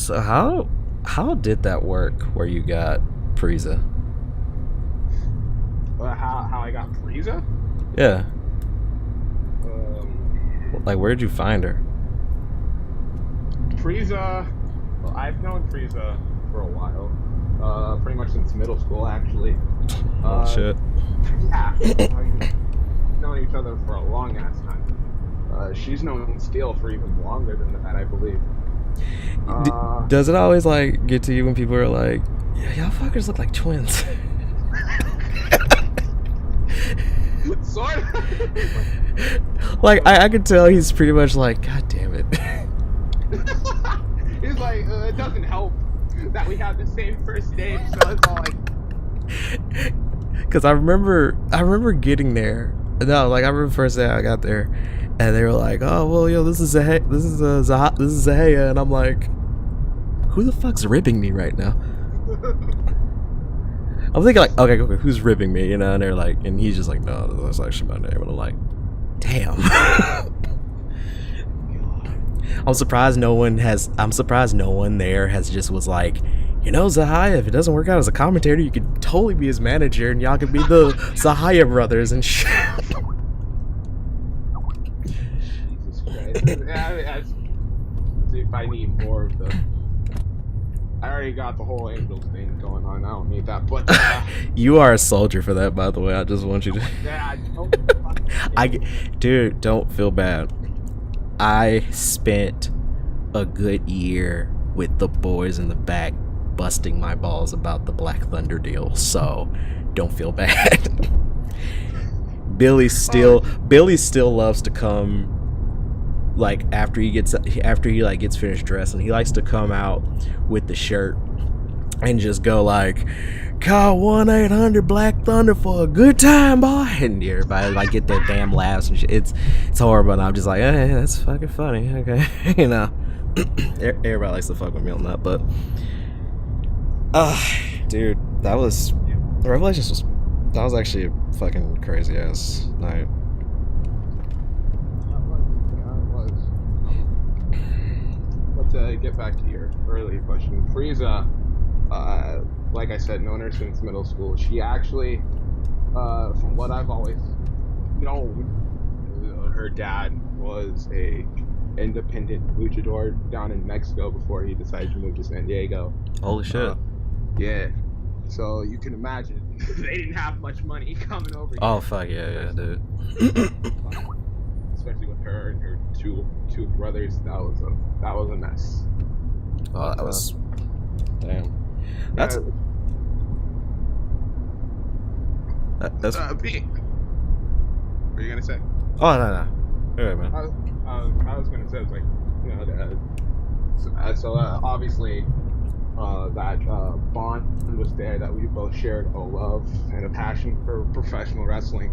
So how did that work where you got Frieza? How I got Frieza? Yeah. Like, Um, where'd you find her? Frieza. Well, I've known Frieza for a while. Pretty much since middle school, actually. Oh Uh, shit. yeah, we've known each other for a long ass time. She's known Steel for even longer than that, I believe. Uh, Does it always like get to you when people are like, yeah, y'all fuckers look like twins? sort of. Like I could tell he's pretty much like, God damn it. He's like, it doesn't help that we have the same first name, so it's all like, Cause I remember getting there. No, like I remember the first day I got there, and they were like, "Oh well, yo, this is Zaiah," and I'm like, "Who the fuck's ripping me right now?" I'm thinking like, okay, who's ripping me? You know, and they're like, and he's just like, "No, that's actually my name," and I'm like, "Damn." I'm surprised no one there has just was like, you know, Zaiah, if it doesn't work out as a commentator, you could totally be his manager and y'all could be the Zaiah brothers and shit. Jesus Christ. See if I need more of the. I already got the whole angels thing going on. I don't need that, but You are a soldier for that, by the way. I just want you to. yeah, Dude, don't feel bad. I spent a good year with the boys in the back busting my balls about the Black Thunder deal, so don't feel bad. Billy still loves to come like after he like gets finished dressing. He likes to come out with the shirt and just go like, call 1-800 Black Thunder for a good time, boy, and everybody like get their damn laughs and shit. It's horrible, and I'm just like, hey, that's fucking funny, okay. You know. Everybody likes to fuck with me on that, but dude, that was Revelations was actually a fucking crazy ass night. But to get back to your earlier question, Frieza, like I said, known her since middle school. She actually, from what I've always known, her dad was a independent luchador down in Mexico before he decided to move to San Diego. Holy shit. Yeah. So you can imagine they didn't have much money coming over here. Oh fuck yeah, dude. Especially with her and her two brothers, that was a mess. Oh, that was damn. That's that's. Pete, what are you gonna say? Oh no. Anyway, man. I was gonna say, it's like, you know, obviously, that bond was there, that we both shared a love and a passion for professional wrestling.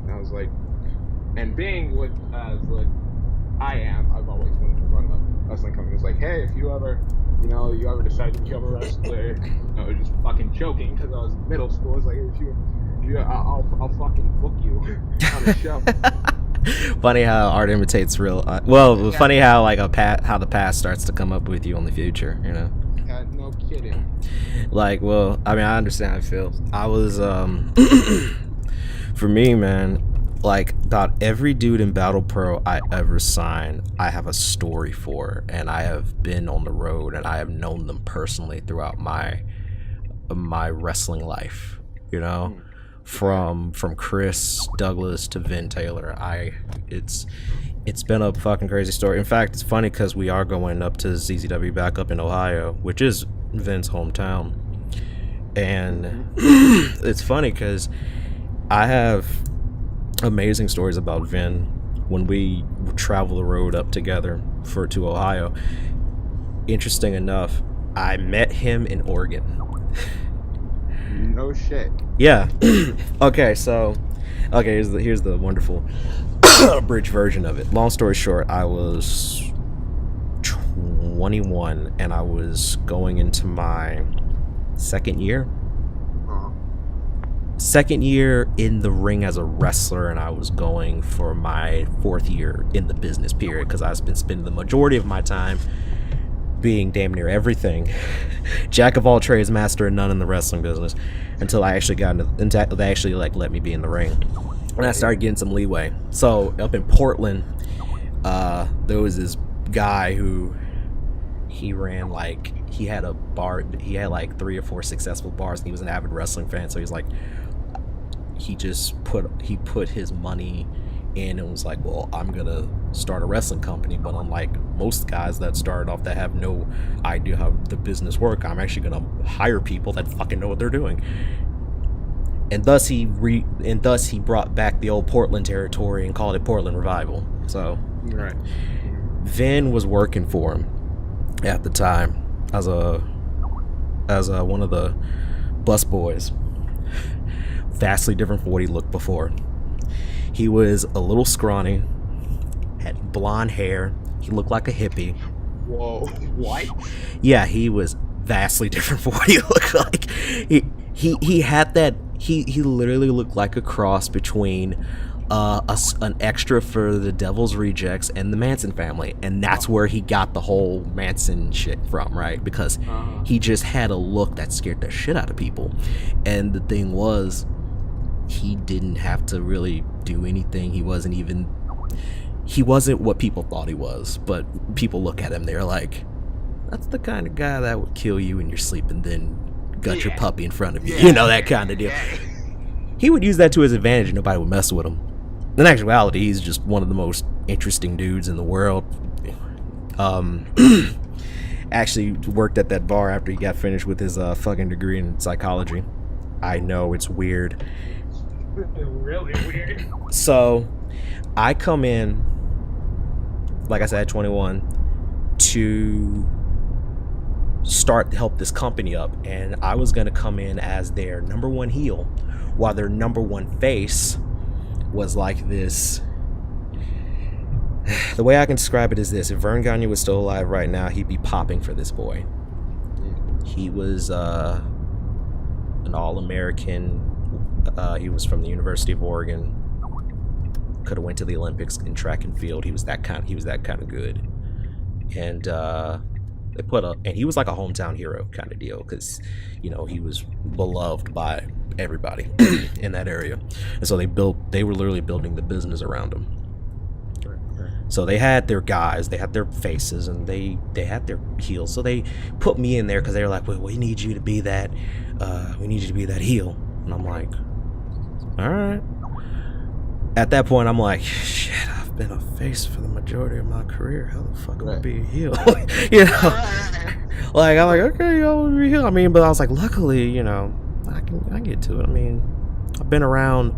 And I was like, and being what I am, I've always wanted to run a wrestling company. It's like, hey, if you ever decide to become a wrestler, just fucking joking because I was in middle school. It's like, I'll fucking book you on a show. Funny how art imitates real. Well, funny how like how the past starts to come up with you in the future. You know. Yeah, no kidding. Like, well, I mean, I understand how it feels. I was for me, man. Like about every dude in Battle Pro I ever signed, I have a story for, and I have been on the road, and I have known them personally throughout my wrestling life. You know. From Chris Douglas to Vin Taylor, it's been a fucking crazy story. In fact, it's funny because we are going up to ZZW back up in Ohio, which is Vin's hometown, and it's funny because I have amazing stories about Vin when we travel the road up together to Ohio. Interesting enough, I met him in Oregon. No shit. Yeah. Okay, here's the wonderful abridged version of it. Long story short, I was 21 and I was going into my second year. Second year in the ring as a wrestler, and I was going for my fourth year in the business period because I've been spending the majority of my time being damn near everything, jack of all trades, master of none in the wrestling business, until I actually got into they actually like let me be in the ring, and I started getting some leeway. So up in Portland, there was this guy who he ran like he had a bar. He had like 3 or 4 successful bars, and he was an avid wrestling fan. So he's like, he put his money in and was like, well, I'm gonna start a wrestling company, but unlike most guys that started off that have no idea how the business work, I'm actually gonna hire people that fucking know what they're doing. And thus he brought back the old Portland territory and called it Portland Revival. So Right. Vin was working for him at the time as a one of the bus boys. Vastly different from what he looked before. He was a little scrawny, had blonde hair. He looked like a hippie. Whoa. What? Yeah, he was vastly different from what he looked like. He had that. He literally looked like a cross between an extra for the Devil's Rejects and the Manson family, and that's where he got the whole Manson shit from, right? Because he just had a look that scared the shit out of people. And the thing was, he didn't have to really do anything. He wasn't what people thought he was, but people look at him, they're like, that's the kind of guy that would kill you in your sleep and then gut your puppy in front of you, you know, that kind of deal. He would use that to his advantage and nobody would mess with him. In actuality, he's just one of the most interesting dudes in the world. Actually worked at that bar after he got finished with his fucking degree in psychology. I know, it's weird. Really weird. So I come in, like I said, at 21 to help this company up, and I was going to come in as their number 1 heel, while their number 1 face was like this. The way I can describe it is this: if Vern Gagne was still alive right now, he'd be popping for this boy. He was an All-American. He was from the University of Oregon. Could have went to the Olympics in track and field. He was that kind of good. And and he was like a hometown hero kind of deal, because, you know, he was beloved by everybody in that area. And so they were literally building the business around him. So they had their guys, they had their faces, and they had their heels. So they put me in there because they were like, well, we need you to be that heel. And I'm like, all right. At that point, I'm like, shit, I've been a face for the majority of my career. How the fuck am I be a heel? You know, like, I'm like, okay, I'll be a heel. I mean, but I was like, luckily, you know, I get to it. I mean, I've been around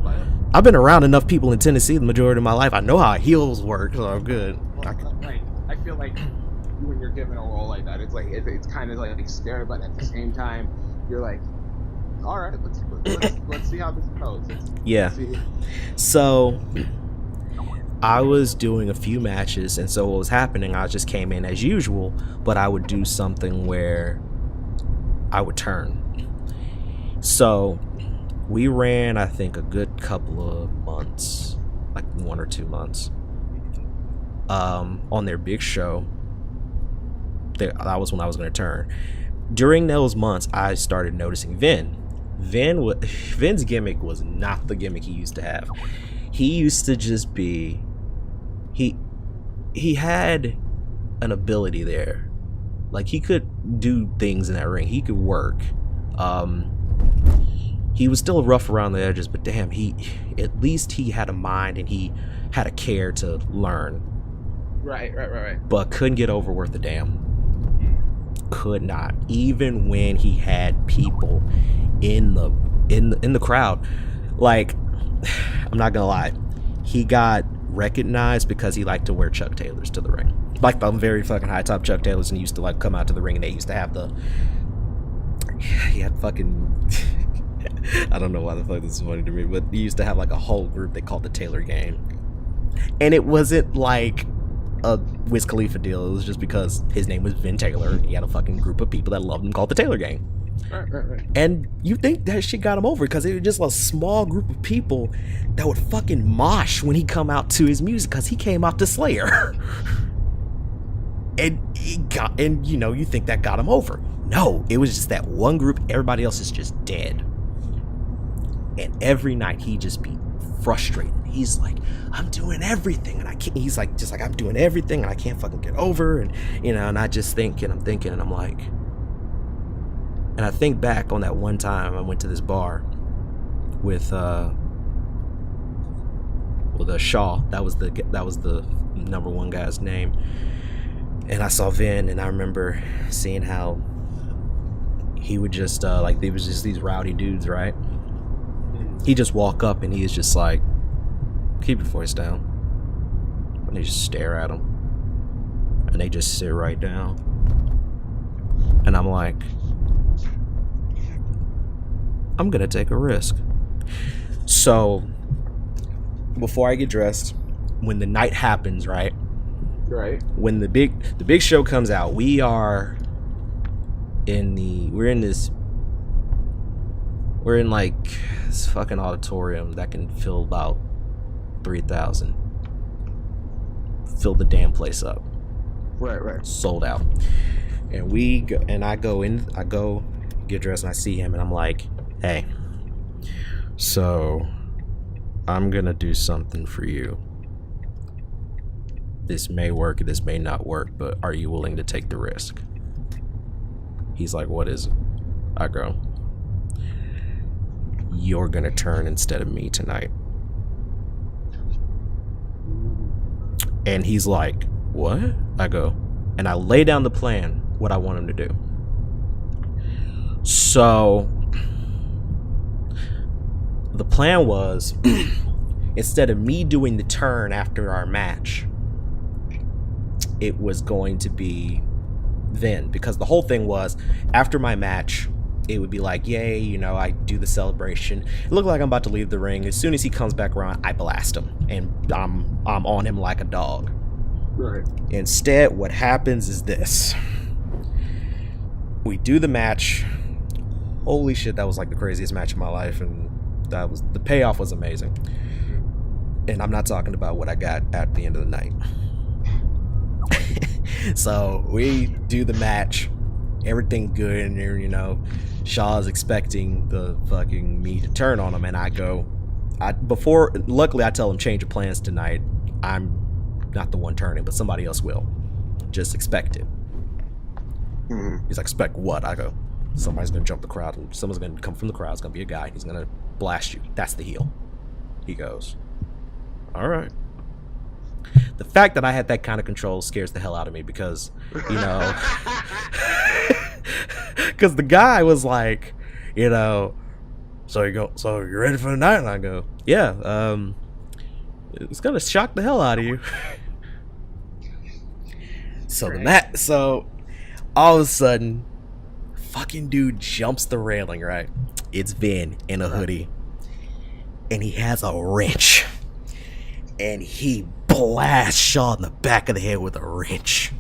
enough people in Tennessee the majority of my life. I know how heels work, so I'm good. Like, I feel like when you're given a role like that, it's like it's kind of like scary, but at the same time, you're like, all right, let's see how this goes. Yeah. So I was doing a few matches, and so what was happening, I just came in as usual, but I would do something where I would turn. So we ran, I think, a good couple of months, like 1 or 2 months, on their big show. That was when I was going to turn. During those months, I started noticing Vin's gimmick was not the gimmick he used to have. He used to just be, he had an ability there. Like, he could do things in that ring. He could work. He was still rough around the edges, but damn, at least he had a mind and he had a care to learn. Right. But couldn't get over worth a damn. Could not. Even when he had people in the crowd. Like, I'm not gonna lie, he got recognized because he liked to wear Chuck Taylors to the ring, like the very fucking high top Chuck Taylors, and he used to like come out to the ring, and they used to have he had fucking I don't know why the fuck this is funny to me, but he used to have like a whole group they called the Taylor Gang, and it wasn't like a Wiz Khalifa deal. It was just because his name was Vin Taylor, and he had a fucking group of people that loved him called the Taylor Gang. Right. And you think that shit got him over because it was just a small group of people that would fucking mosh when he come out to his music, because he came out to Slayer. And you think that got him over. No, it was just that one group. Everybody else is just dead. And every night he just be frustrated. He's like, I'm doing everything and I can't. He's like, just like, I'm doing everything and I can't fucking get over. And and I just think and I'm thinking and I'm like, and I think back on that one time I went to this bar with Shaw. That was the number one guy's name. And I saw Vin, and I remember seeing how he would just like, there was just these rowdy dudes, right? He just walk up and he is just like, keep your voice down. And they just stare at him, and they just sit right down. And I'm like, I'm gonna take a risk. So before I get dressed, when the night happens, right? When the big show comes out, we're in like this fucking auditorium that can fill about 3,000. Fill the damn place up. Right. Sold out. And I go get dressed and I see him and I'm like, hey, so I'm gonna do something for you. This may work, this may not work, but are you willing to take the risk? He's like, what is it? I go, you're gonna turn instead of me tonight. And he's like, what? I go, and I lay down the plan, what I want him to do. So the plan was, instead of me doing the turn after our match, it was going to be Vin, because the whole thing was, after my match, it would be like, yay, I do the celebration. It looked like I'm about to leave the ring. As soon as he comes back around, I blast him, and I'm on him like a dog. Right. Instead, what happens is this. We do the match. Holy shit, that was like the craziest match of my life, and the payoff was amazing. And I'm not talking about what I got at the end of the night. So we do the match, everything good, and Shaw's expecting the fucking me to turn on him, and luckily I tell him, change of plans tonight. I'm not the one turning, but somebody else will. Just expect it. Mm-hmm. He's like, expect what? I go, somebody's gonna jump the crowd, and someone's gonna come from the crowd. It's gonna be a guy. He's gonna blast you. That's the heel. He goes, all right. The fact that I had that kind of control scares the hell out of me, because because the guy was like, so you're ready for the night? And I go, yeah, it's gonna shock the hell out of you. So all of a sudden, fucking dude jumps the railing, right? It's Vin in a hoodie, and he has a wrench, and he blasts Shaw in the back of the head with a wrench.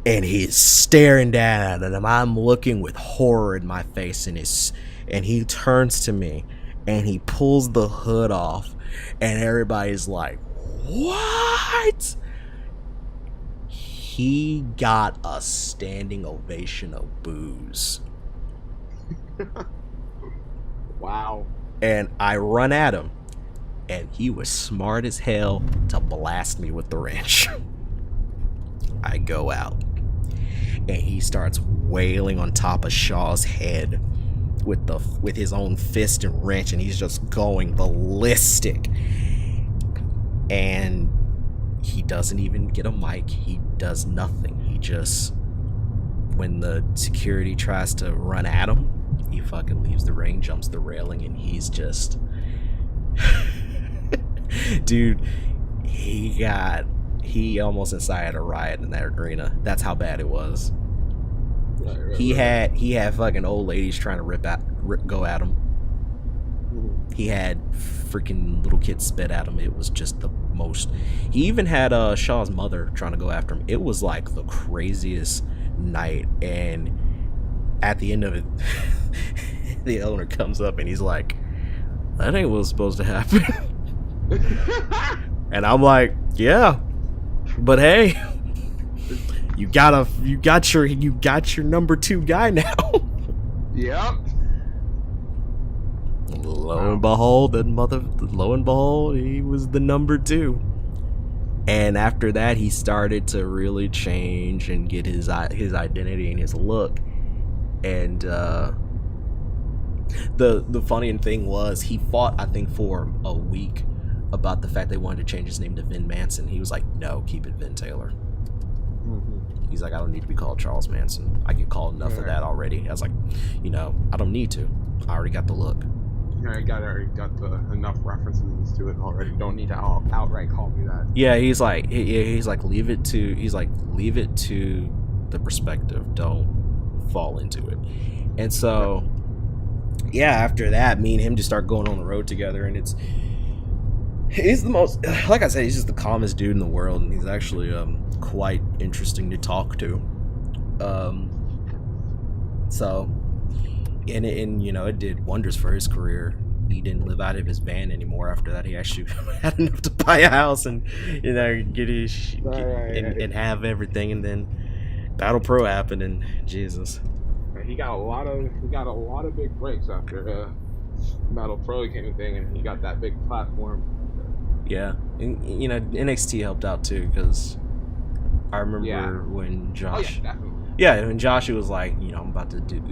And he's staring down at him. I'm looking with horror in my face, and he turns to me and he pulls the hood off, and everybody's like, what? He got a standing ovation of boos. Wow. And I run at him, and he was smart as hell to blast me with the wrench. I go out, and he starts wailing on top of Shaw's head with his own fist and wrench, and he's just going ballistic. And he doesn't even get a mic. He does nothing. He just, when the security tries to run at him, he fucking leaves the ring, jumps the railing, and he's just... Dude, he almost incited a riot in that arena. That's how bad it was. Right. He had fucking old ladies trying to go at him. He had freaking little kids spit at him. It was just the most. He even had Shaw's mother trying to go after him. It was like the craziest night. And at the end of it, the owner comes up and he's like, that ain't what was supposed to happen. And I'm like, yeah, but hey, You got your number 2 guy now. Yep. Lo and behold, he was the number 2. And after that, he started to really change and get his identity and his look. And the funny thing was, he fought, I think, for a week about the fact they wanted to change his name to Vin Manson. He was like, no, keep it Vin Taylor. He's like, I don't need to be called Charles Manson. I get called enough of that already. I was like, I don't need to. I already got the look. I already got enough references to it already. Don't need to outright call me that. Yeah, he's like leave it to the perspective. Don't fall into it. And so, yeah, after that, me and him just start going on the road together, and he's the most, like I said, he's just the calmest dude in the world, and he's actually quite interesting to talk to. So. And it did wonders for his career. He didn't live out of his van anymore after that. He actually had enough to buy a house and get his and have everything. And then Battle Pro happened, and Jesus, he got a lot of big breaks after Battle Pro became a thing, and he got that big platform. Yeah, and NXT helped out too, because I remember when Josh. Oh, yeah, definitely. Yeah, when Josh was like, I'm about to do,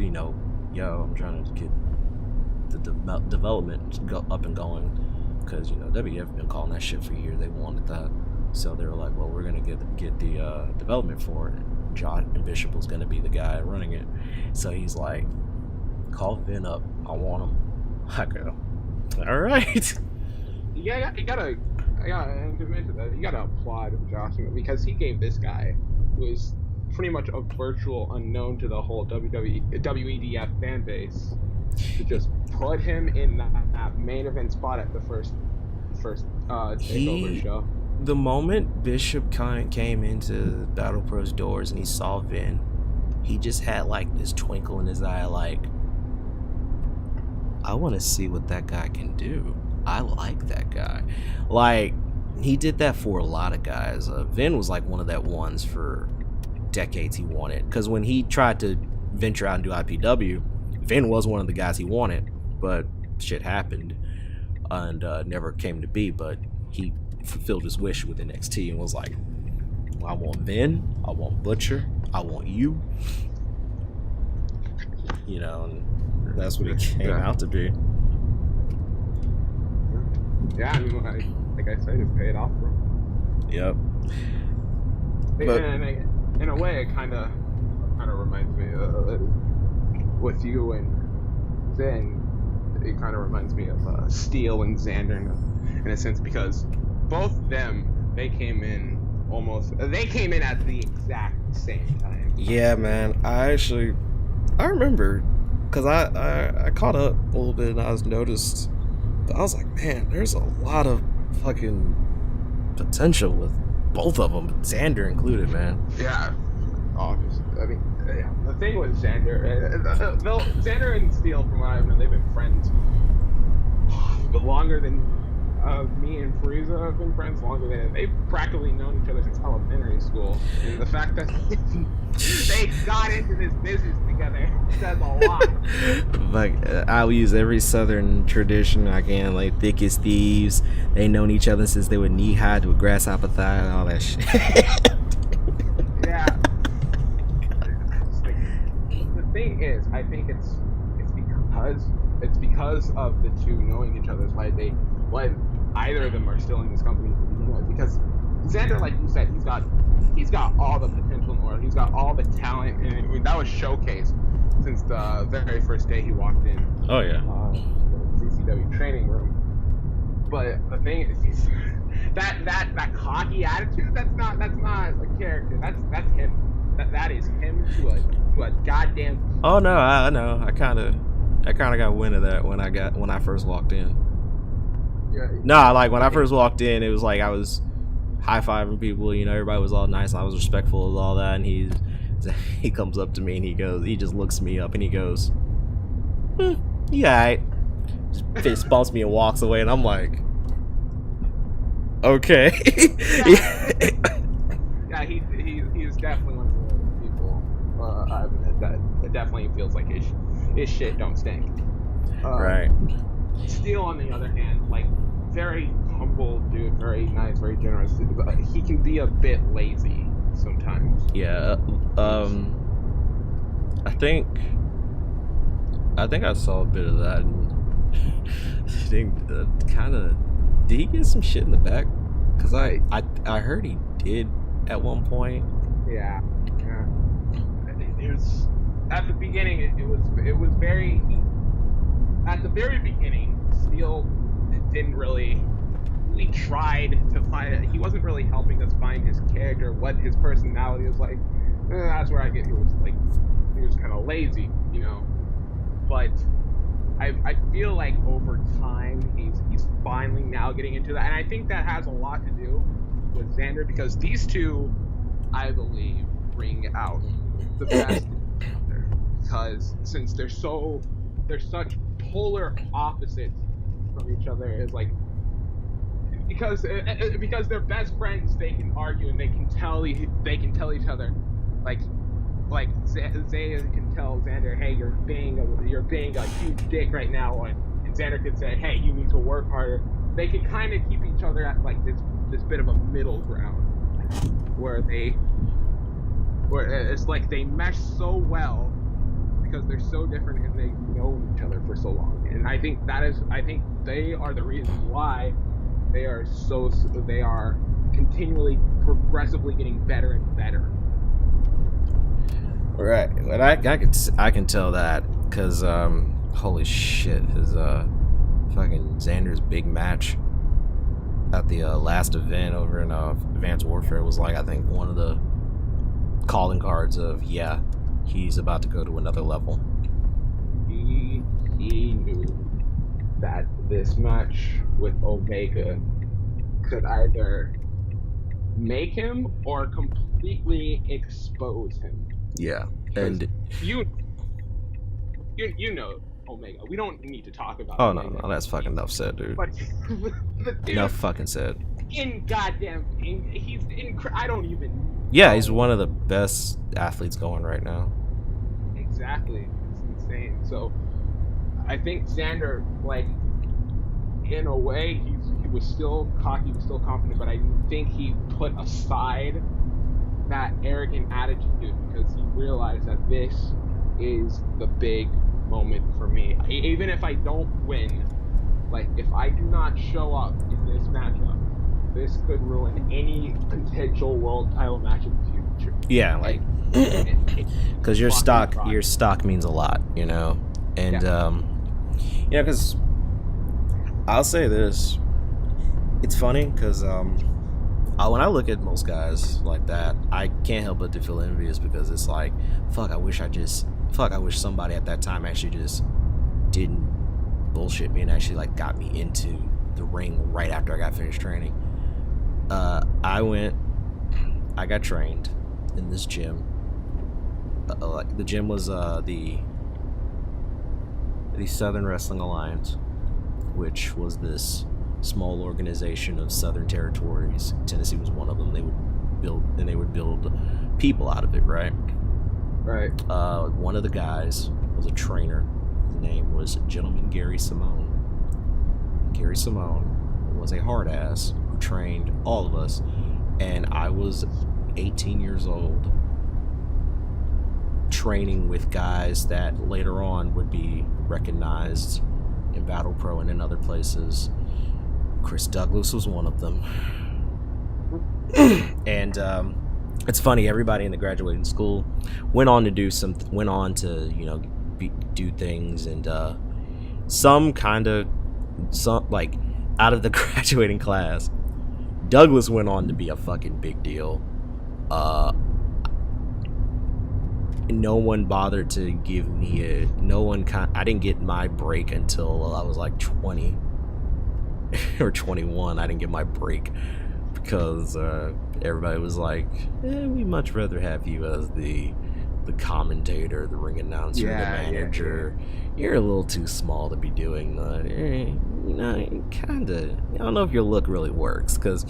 I'm trying to get the development up and going, because WF been calling that shit for years. They wanted that, so they were like, well, we're gonna get the development for it. John and Bishop was gonna be the guy running it, so he's like, call Vin up, I want him. I go, all right. Yeah, you gotta applaud Josh, because he gave this guy, who is pretty much a virtual unknown to the whole WEDF fan base, to just put him in that main event spot at the first takeover show. The moment Bishop came into Battle Pro's doors and he saw Vin, he just had like this twinkle in his eye, like, I want to see what that guy can do. I like that guy. Like, he did that for a lot of guys. Vin was like one of that ones for decades he wanted, because when he tried to venture out and do IPW, Vin was one of the guys he wanted, but shit happened and never came to be. But he fulfilled his wish with NXT and was like, I want Vin, I want Butcher, I want you, and that's what he came out to be. Yeah, I mean, like I said, it paid off for him. Yep. But in a way, it kind of reminds me with you and Vin. It kind of reminds me of Steel and Xander in a sense, because both of them, they came in at the exact same time. Yeah, man. I remember, because I caught up a little bit and I noticed, but I was like, man, there's a lot of fucking potential with both of them, Xander included, man. Yeah, obviously. I mean, the thing with Xander and Steel, from what I know, they've been friends, but longer than me and Frieza have been friends. Longer than they've practically known each other since elementary school. And the fact that they got into this business together says a lot. Like, I'll use every Southern tradition I can, like thick as thieves. They known each other since they were knee high to a grasshopper thigh and all that shit. Yeah. The thing is, I think it's because of the two knowing each other is why either of them are still in this company to begin with. Because Xander, like you said, he's got all the potential in the world. He's got all the talent, and I mean, that was showcased since the very first day he walked in. Oh yeah. The CCW training room. But the thing is, that cocky attitude. That's not a character. That's him. That is him to a goddamn. Oh no, I know. I kind of got wind of that when I first walked in. Yeah. Nah, like when I first walked in, it was like I was high-fiving people, everybody was all nice, and I was respectful of all that, and he comes up to me and he just looks me up and he goes, yeah, right. Just fist bumps me and walks away, and I'm like, okay. Yeah, he's definitely one of the people. That it definitely feels like his shit don't stink. Right. Steele, on the other hand, like very humble dude, very nice, very generous. But he can be a bit lazy sometimes. Yeah. I think I saw a bit of that. And I think kind of did he get some shit in the back? Because I heard he did at one point. Yeah. It was at the beginning. It was very. At the very beginning, Steele didn't really. We tried to find it. He wasn't really helping us find his character, what his personality was like. That's where I get. He was kind of lazy, you know. But I feel like over time he's finally now getting into that, and I think that has a lot to do with Xander, because these two, I believe, bring out the best in each other, because since they're such polar opposites from each other, is like because they're best friends, they can argue and they can tell each other like Zaiah can tell Xander, hey, you're being a huge dick right now, and Xander can say, hey, you need to work harder. They can kind of keep each other at like this bit of a middle ground where it's like they mesh so well because they're so different and they've known each other for so long. And I think they are the reason why they are continually progressively getting better and better. Right, but I can tell that because holy shit, his fucking Xander's big match at the last event over in Advanced Warfare was like, I think, one of the calling cards of he's about to go to another level. He knew that this match with Omega could either make him or completely expose him. Yeah, and you know Omega. We don't need to talk about. Oh Omega. no, that's fucking enough said, dude. But dude, enough fucking said. I don't even. Yeah, he's one of the best athletes going right now. Exactly, it's insane. So, I think Xander, like, in a way, he was still cocky, he was still confident, but I think he put aside that arrogant attitude because he realized that this is the big moment for me. Even if I don't win, like, if I do not show up in this matchup, this could ruin any potential world title match in the future. Yeah, like, because your stock means a lot, you know, and because I'll say this, it's funny because when I look at most guys like that, I can't help but to feel envious because it's like, fuck, I wish somebody at that time actually just didn't bullshit me and actually like got me into the ring right after I got finished training. I got trained in this gym. The gym was the Southern Wrestling Alliance, which was this small organization of Southern territories. Tennessee was one of them. They would build people out of it, right? Right. One of the guys was a trainer. His name was Gentleman Gary Simone. Gary Simone was a hard ass who trained all of us, and I was 18 years old training with guys that later on would be recognized in Battle Pro and in other places. Chris Douglas was one of them. And it's funny, everybody in the graduating school went on to do things, and some like out of the graduating class, Douglas went on to be a fucking big deal. No one bothered to give me I didn't get my break until I was like 20 or 21. I didn't get my break because everybody was like, we'd much rather have you as the commentator, the ring announcer, the manager. You're a little too small to be doing that. you know, kinda. I don't know if your look really works, because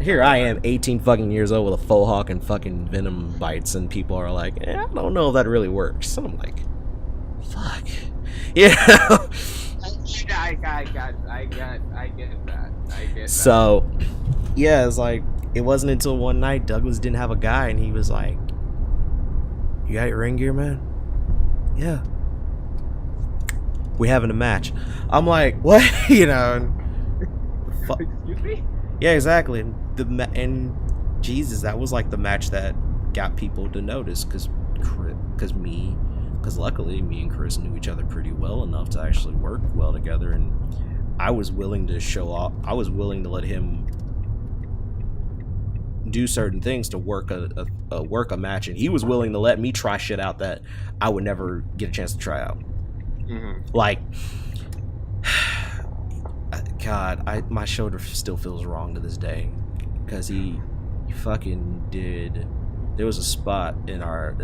here I am, 18 fucking years old with a faux hawk and fucking venom bites, and people are like, I don't know if that really works. And I'm like, fuck. Yeah. I get that. So, yeah, it's like, it wasn't until one night Douglas didn't have a guy, and he was like, you got your ring gear, man? Yeah. We having a match. I'm like, what? You know. Excuse me? Yeah, exactly. And Jesus, that was like the match that got people to notice, because luckily me and Chris knew each other pretty well enough to actually work well together, and I was willing to show off. I was willing to let him do certain things to work a match, and he was willing to let me try shit out that I would never get a chance to try out. Mm-hmm. Like, God, my shoulder still feels wrong to this day, because he fucking did. There was a spot in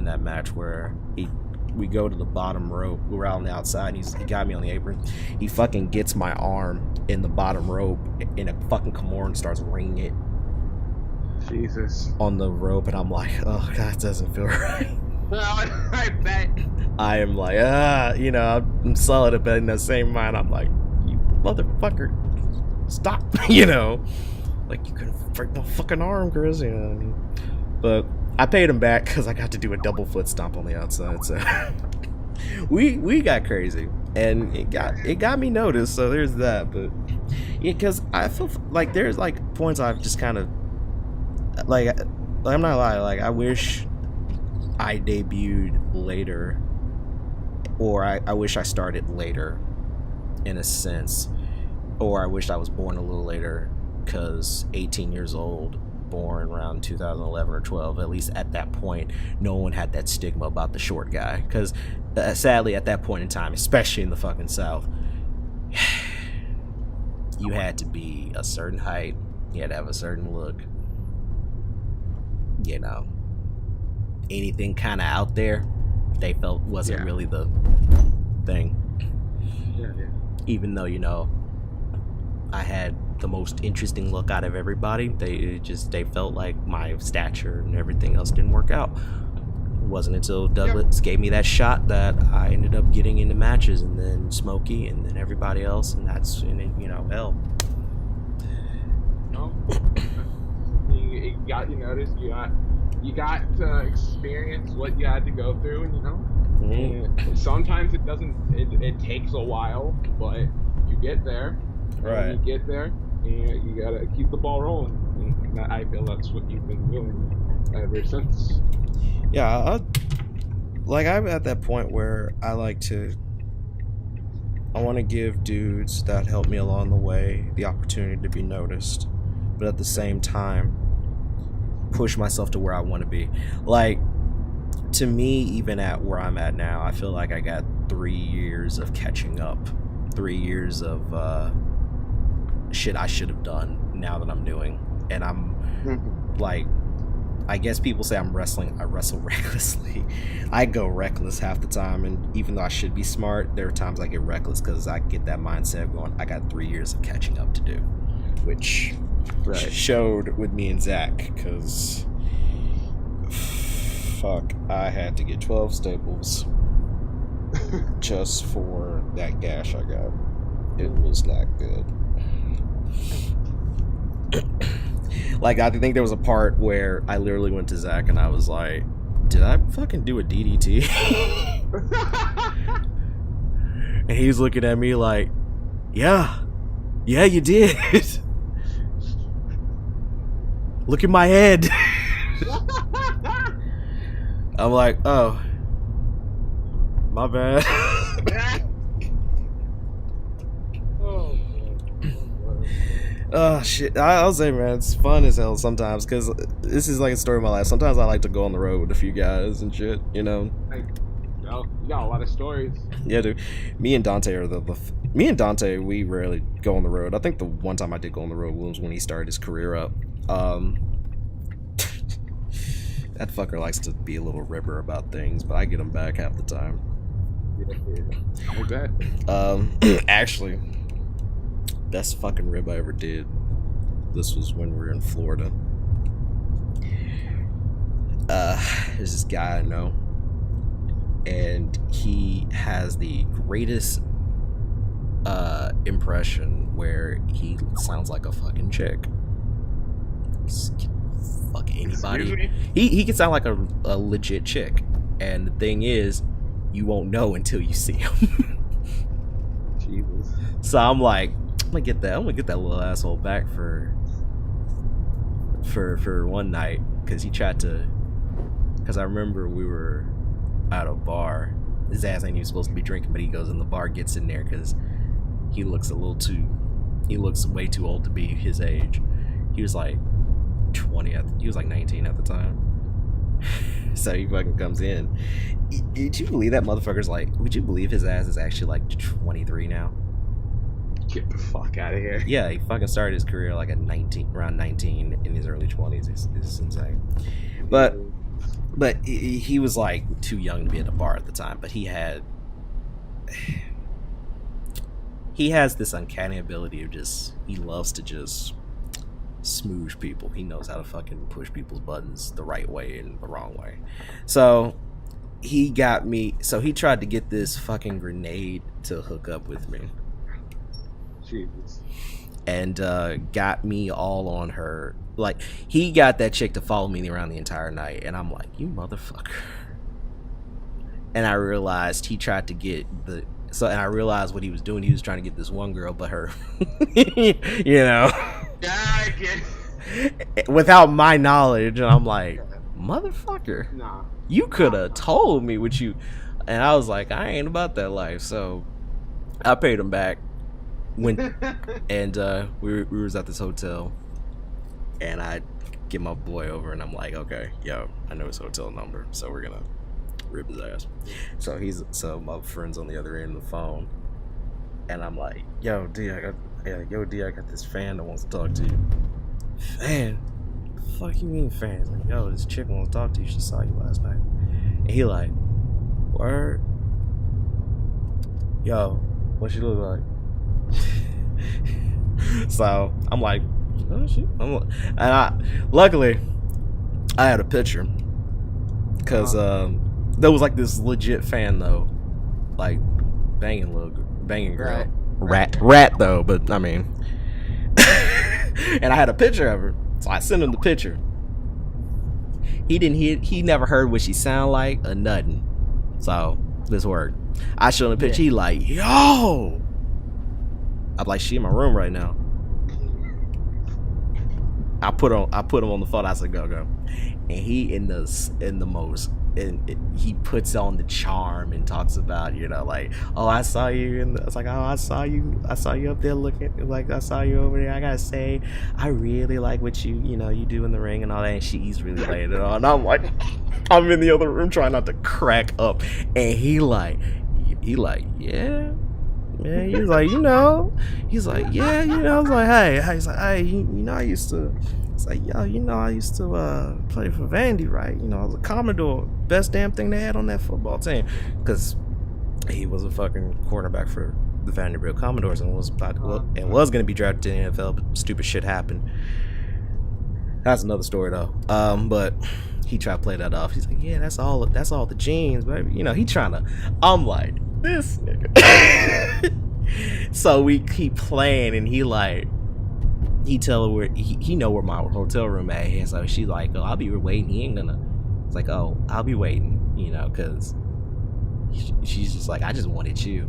that match where we go to the bottom rope. We were out on the outside, and he got me on the apron. He fucking gets my arm in the bottom rope in a fucking Kimura and starts ringing it. Jesus. On the rope, and I'm like, oh, God, that doesn't feel right. I bet. I am like, you know, I'm solid, but in the same mind, I'm like, you motherfucker, stop, you know, like, you couldn't break my fucking arm, Chris, you know. But I paid him back because I got to do a double foot stomp on the outside, so we got crazy, and it got me noticed, so there's that. But yeah, because I feel like there's like points I've just kind of like I'm not lying, like I wish I debuted later, or I wish I started later, in a sense, or I wish I was born a little later, because 18 years old, born around 2011 or 12, at least at that point, no one had that stigma about the short guy, because sadly at that point in time, especially in the fucking South, you had to be a certain height, you had to have a certain look, you know. Anything kind of out there, they felt wasn't really the thing. Yeah. Even though, you know, I had the most interesting look out of everybody, they felt like my stature and everything else didn't work out. It wasn't until Douglas gave me that shot that I ended up getting into matches, and then Smokey, and then everybody else, and that's, you know, hell. No, you noticed you got to experience what you had to go through, and you know, and sometimes it doesn't. It takes a while, but you get there. Right. When you get there, you gotta keep the ball rolling. And I feel that's what you've been doing ever since. Yeah, I'm at that point where I want to give dudes that help me along the way the opportunity to be noticed, but at the same time, push myself to where I want to be. Like, to me, even at where I'm at now, I feel like I got 3 years of catching up, 3 years of shit I should have done now that I'm doing, and I'm like, I guess people say I wrestle recklessly. I go reckless half the time, and even though I should be smart, there are times I get reckless because I get that mindset of going, I got 3 years of catching up to do, which showed with me and Zach, because fuck, I had to get 12 staples just for that gash I got. It was not good. Like, I think there was a part where I literally went to Zach and I was like, did I fucking do a DDT? And he was looking at me like, yeah, you did. Look at my head. I'm like, oh, my bad. Oh shit, I'll say, man, it's fun as hell sometimes, because this is like a story of my life. Sometimes I like to go on the road with a few guys and shit, you know. You got a lot of stories. Yeah, dude. Me and Dante, we rarely go on the road. I think the one time I did go on the road was when he started his career up. That fucker likes to be a little ribber about things, but I get him back half the time. Yeah. I bet. Actually, best fucking rib I ever did. This was when we were in Florida. There's this guy I know, and he has the greatest impression where he sounds like a fucking chick. Fuck anybody. He can sound like a legit chick, and the thing is, you won't know until you see him. Jesus. So I'm like, I'm gonna get that little asshole back for one night, because he tried to. Because I remember we were at a bar. His ass ain't even supposed to be drinking, but he goes in the bar, gets in there, because he looks way too old to be his age. He was like 20. He was like 19 at the time. So he fucking comes in. Did you believe that motherfucker's like? Would you believe his ass is actually like 23 now? Get the fuck out of here. Yeah, he fucking started his career like at 19, around 19, in his early 20s. It's insane. But he was like too young to be at a bar at the time. But he has this uncanny ability of he loves to just smoosh people. He knows how to fucking push people's buttons the right way and the wrong way. So he tried to get this fucking grenade to hook up with me. Jesus. And got me all on her. Like, he got that chick to follow me around the entire night, and I'm like, you motherfucker. And I realized he tried to get and I realized what he was doing. He was trying to get this one girl, but her, you know, without my knowledge. And I'm like, motherfucker, nah, you could have told me what you. And I was like, I ain't about that life. So I paid him back. And we was at this hotel, and I get my boy over, and I'm like, okay, yo, I know his hotel number, so we're gonna rip his ass. So my friend's on the other end of the phone, and I'm like, yo D, I got this fan that wants to talk to you. Fan? The fuck you mean fan? He's like, yo, this chick wants to talk to you. She saw you last night. And he like, word? Yo, what she look like? So I'm like, oh shit. Luckily I had a picture, because there was like this legit fan though, like banging girl, rat though, but I mean, and I had a picture of her, so I sent him the picture. He never heard what she sound like or nothing, so this worked. I showed him the picture. He like, yo. I'm like, she in my room right now. I put him on the phone. I said, go. And he he puts on the charm and talks about, you know, like, oh, I saw you, and it's like, oh, I saw you up there looking, like, I saw you over there. I gotta say, I really like what you do in the ring and all that. And she's really laying it on. And I'm like, I'm in the other room trying not to crack up, and he like, yeah. Yeah, he was like, yeah, I was like, hey, he's like, hey, I used to, it's like, yo, I used to play for Vandy, right? I was a Commodore, best damn thing they had on that football team, because he was a fucking quarterback for the Vanderbilt Commodores and was going to be drafted to the NFL, but stupid shit happened. That's another story though. But he tried to play that off. He's like, yeah, that's all the genes, baby. He trying to. I'm like, this nigga. So we keep playing, and he tell her where he know where my hotel room at, and so she's like, oh, I'll be waiting. He ain't gonna. It's like, oh, I'll be waiting, because she's just like, I just wanted you.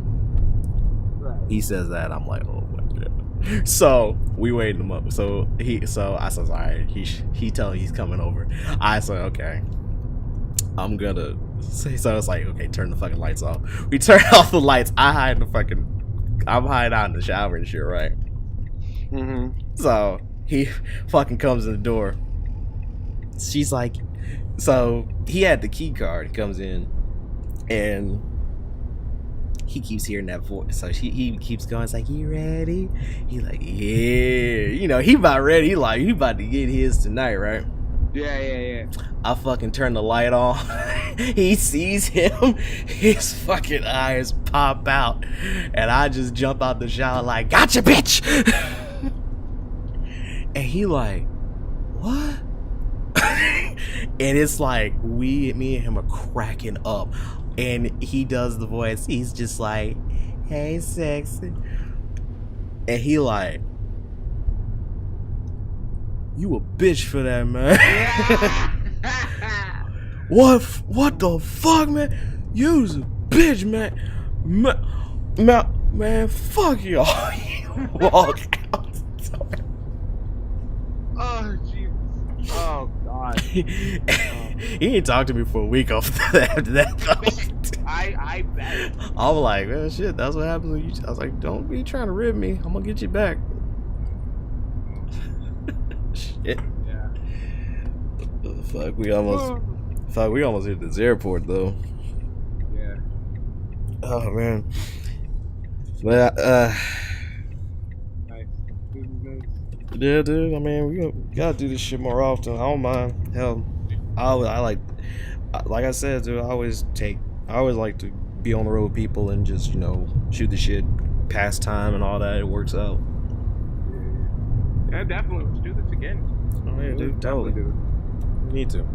Right. He says that. I'm like, oh my god. So we waited him up. So I said, all right. He telling me he's coming over. I said, okay. I'm gonna say, so it's like, okay, turn the fucking lights off. We turn off the lights. I'm hiding out in the shower and shit, right? Mm-hmm. So he fucking comes in the door. She's like, so he had the key card. He comes in, and he keeps hearing that voice. So he keeps going. It's like, you ready? He like, yeah. He about ready. He about to get his tonight, right? Yeah, yeah, yeah. I fucking turn the light on. He sees him. His fucking eyes pop out. And I just jump out the shower like, gotcha, bitch! And he like, what? And it's like, me and him are cracking up. And he does the voice. He's just like, hey, sexy. And he like, you a bitch for that, man. What the fuck, man? You's a bitch, man. Man, fuck y'all. You walk out. Oh, Jesus. Oh, God. He ain't talked to me for a week after that. I bet. I was like, man, shit, that's what happens when you. I was like, don't be trying to rib me. I'm gonna get you back. Shit. Yeah. Fuck, we almost hit this airport though. Yeah. Oh man. But Nice. yeah, dude. I mean, we gotta do this shit more often. I don't mind. Hell, I like I said, dude. I always like to be on the road with people and just shoot the shit, pass time and all that. It works out. Yeah, definitely. Let's do this again. Oh yeah, dude. Totally. Do it. We need to.